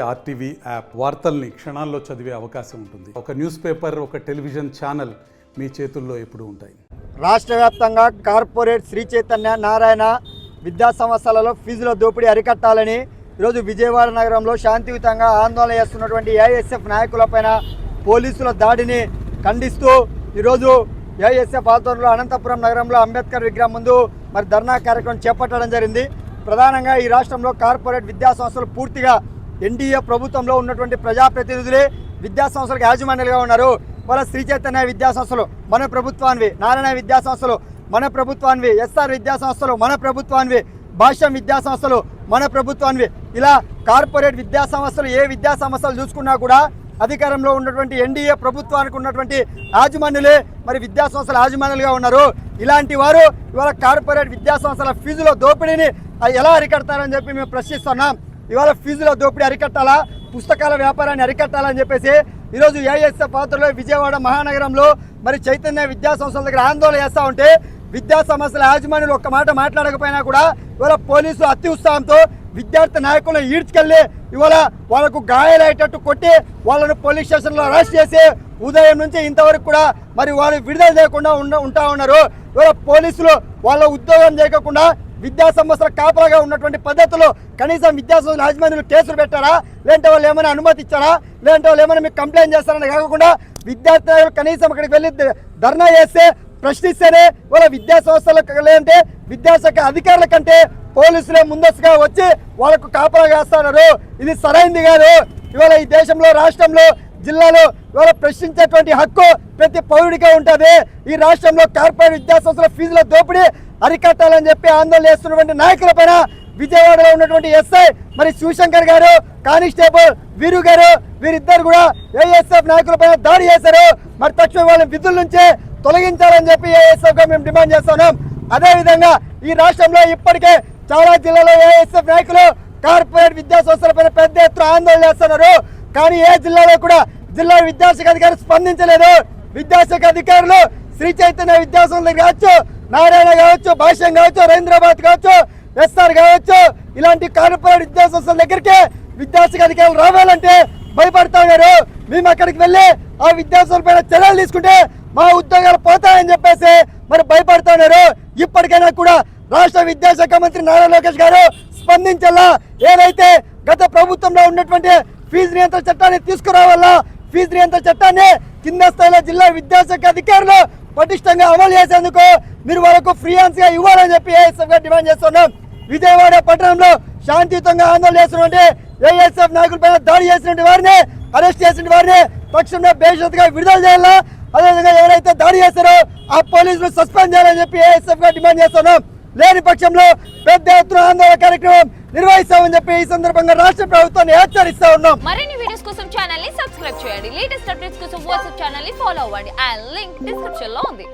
RTV app వార్తల్ని క్షణాల్లో చదివే అవకాశం ఉంటుంది. ఒక న్యూస్ పేపర్, ఒక టెలివిజన్ ఛానల్ మీ చేతుల్లో ఎప్పుడూ ఉంటాయి. రాష్ట్ర వ్యాప్తంగా కార్పొరేట్ శ్రీ చైతన్య నారాయణ విద్యా సంస్థలలో ఫీజుల దోపిడీ అరికట్టాలని ఈరోజు విజయవాడ నగరంలో శాంతియుతంగా ఆందోళన చేస్తున్నటువంటి ఏఐఎస్ఎఫ్ నాయకులపైన పోలీసుల దాడిని ఖండిస్తూ ఈరోజు ఏఐఎస్ఎఫ్ ఆధ్వర్యంలో అనంతపురం నగరంలో అంబేద్కర్ విగ్రహం ముందు ధర్నా కార్యక్రమం చేపట్టడం జరిగింది. ప్రధానంగా ఈ రాష్ట్రంలో కార్పొరేట్ విద్యా సంస్థలు పూర్తిగా ఎన్డీఏ ప్రభుత్వంలో ఉన్నటువంటి ప్రజాప్రతినిధులే విద్యా సంస్థలకు యాజమాన్యాలుగా ఉన్నారు. వాళ్ళ శ్రీ చైతన్య విద్యా సంస్థలు మన ప్రభుత్వాన్వి, నారాయణ విద్యా సంస్థలు మన ప్రభుత్వాన్వి, ఎస్ఆర్ విద్యా సంస్థలు మన ప్రభుత్వాన్వి, భాష్యం విద్యా సంస్థలు మన ప్రభుత్వాన్వి. ఇలా కార్పొరేట్ విద్యా సంస్థలు ఏ విద్యా సంస్థలు చూసుకున్నా కూడా అధికారంలో ఉన్నటువంటి ఎన్డీఏ ప్రభుత్వానికి ఉన్నటువంటి యాజమాన్యులే విద్యా సంస్థల యాజమాన్యులుగా ఉన్నారు. ఇలాంటి వారు ఇవాళ కార్పొరేట్ విద్యా సంస్థల ఫీజుల దోపిడీని ఎలా అరికడతారని చెప్పి మేము ప్రశ్నిస్తున్నాం. ఇవాళ ఫీజుల దోపిడీ అరికట్టాలా, పుస్తకాల వ్యాపారాన్ని అరికట్టాలని చెప్పేసి ఈరోజు ఏఐఎస్ఎఫ్ పాత్రలో విజయవాడ మహానగరంలో చైతన్య విద్యా సంస్థల దగ్గర ఆందోళన చేస్తూ ఉంటే విద్యా సంస్థల యాజమాన్యులు ఒక్క మాట మాట్లాడకపోయినా కూడా ఇవాళ పోలీసులు అతి ఉత్సాహంతో విద్యార్థి నాయకులను ఈడ్చుకెళ్ళి ఇవాళ వాళ్ళకు గాయాలయ్యేటట్టు కొట్టి వాళ్ళను పోలీస్ స్టేషన్లో అరెస్ట్ చేసి ఉదయం నుంచి ఇంతవరకు కూడా వాళ్ళు విడుదల చేయకుండా ఉంటా ఉన్నారు. ఇవాళ పోలీసులు వాళ్ళ ఉద్యోగం చేయకుండా విద్యా సంస్థల కాపలాగా ఉన్నటువంటి పద్ధతులు కనీసం విద్యా సంస్థల యాజమాన్యులు కేసులు పెట్టారా, లేదంటే వాళ్ళు ఏమైనా అనుమతి ఇచ్చారా, లేదంటే వాళ్ళు ఏమైనా మీకు కంప్లైంట్ చేస్తారని కాకుండా విద్యార్థి నాయకులు కనీసం అక్కడికి వెళ్ళి ధర్నా చేస్తే ప్రశ్నిస్తేనే వాళ్ళ విద్యా సంస్థలకు లేదంటే విద్యాశాఖ అధికారుల కంటే పోలీసులే ముందస్తుగా వచ్చి వాళ్ళకు కాపలా వేస్తున్నారు. ఇది సరైంది కాదు. ఇవాళ ఈ దేశంలో, రాష్ట్రంలో, జిల్లాలో ఇవాళ ప్రశ్నించేటువంటి హక్కు ప్రతి పౌరుడికే ఉంటుంది. ఈ రాష్ట్రంలో కార్పొరేట్ విద్యా సంస్థల ఫీజుల దోపిడీ అరికట్టాలని చెప్పి ఆందోళన చేస్తున్నటువంటి నాయకుల పైన విజయవాడలో ఉన్నటువంటి ఎస్ఐ శివశంకర్ గారు, కానిస్టేబుల్ వీరు గారు, వీరిద్దరు కూడా ఏఐఎస్ఎఫ్ నాయకుల పైన దాడి చేశారు. తక్షణం వాళ్ళని విధుల నుంచే తొలగించాలని చెప్పి ఏఐఎస్ఎఫ్ గా మేము డిమాండ్ చేస్తున్నాం. అదేవిధంగా ఈ రాష్ట్రంలో ఇప్పటికే చాలా జిల్లాలో ఏఐఎస్ఎఫ్ నాయకులు కార్పొరేట్ విద్యా సంస్థల పైన పెద్ద ఎత్తున ఆందోళన చేస్తున్నారు. కానీ ఏ జిల్లాలో కూడా జిల్లా విద్యాశాఖ అధికారులు స్పందించలేదు. విద్యాశాఖ అధికారులు శ్రీ చైతన్య విద్యా సంస్థలు కావచ్చు, నారాయణ కావచ్చు, భాష్యం కావచ్చు, రవీంద్రాబాద్ కావచ్చు, ఎస్ఆర్ కావచ్చు, ఇలాంటి కార్పొరేట్ విద్యా సంస్థల దగ్గరికి విద్యాశాఖ అధికారులు రావాలంటే భయపడతా ఉన్నారు. మేము అక్కడికి వెళ్ళి ఆ విద్యాసంస్థల పైన చర్యలు తీసుకుంటే మా ఉద్యోగాలు పోతాయని చెప్పేసి భయపడతా ఉన్నారు. ఇప్పటికైనా కూడా రాష్ట్ర విద్యాశాఖ మంత్రి నారా లోకేష్ గారు స్పందించాలా. ఏదైతే గత ప్రభుత్వంలో ఉన్నటువంటి ఫీజు నియంత్రణ చట్టాన్ని తీసుకురావాలా, ఫీజు నియంత్రణ చట్టాన్ని కింద స్థాయిలో జిల్లా విద్యాశాఖ అధికారులు పటిష్టంగా అమలు చేసేందుకు మీరు వాళ్ళకు ఫ్రీ హ్యాండ్స్ గా ఇవ్వాలని చెప్పి ఏఐఎస్ఎఫ్ గా డిమాండ్ చేస్తున్నాం. విజయవాడ పట్టణంలో శాంతియుతంగా ఆందోళన చేస్తున్నటువంటి ఏఐఎస్ఎఫ్ నాయకులపైన దాడి చేసినటువంటి వారిని, అరెస్ట్ చేసిన వారిని తక్షణమే బేషరతుగా విడుదల చేయాలా. అదేవిధంగా ఎవరైతే దాడి చేశారో ఆ పోలీసులు సస్పెండ్ చేయాలని చెప్పి ఏఐఎస్ఎఫ్ గా డిమాండ్ చేస్తున్నాం. లేని పక్షంలో పెద్ద ఎత్తున ఆందోళన కార్యక్రమం నిర్వహిస్తామని చెప్పి ఈ సందర్భంగా రాష్ట్ర ప్రభుత్వాన్ని హెచ్చరిస్తా ఉన్నాం. మరిన్ని వీడియోస్ కోసం ఛానల్ ని సబ్స్క్రైబ్ చేయండి. లేటెస్ట్ అప్డేట్స్ కోసం వాట్సాప్ ఛానల్ ని ఫాలో అవ్వండి. ఆ లింక్ డిస్క్రిప్షన్ లో ఉంది.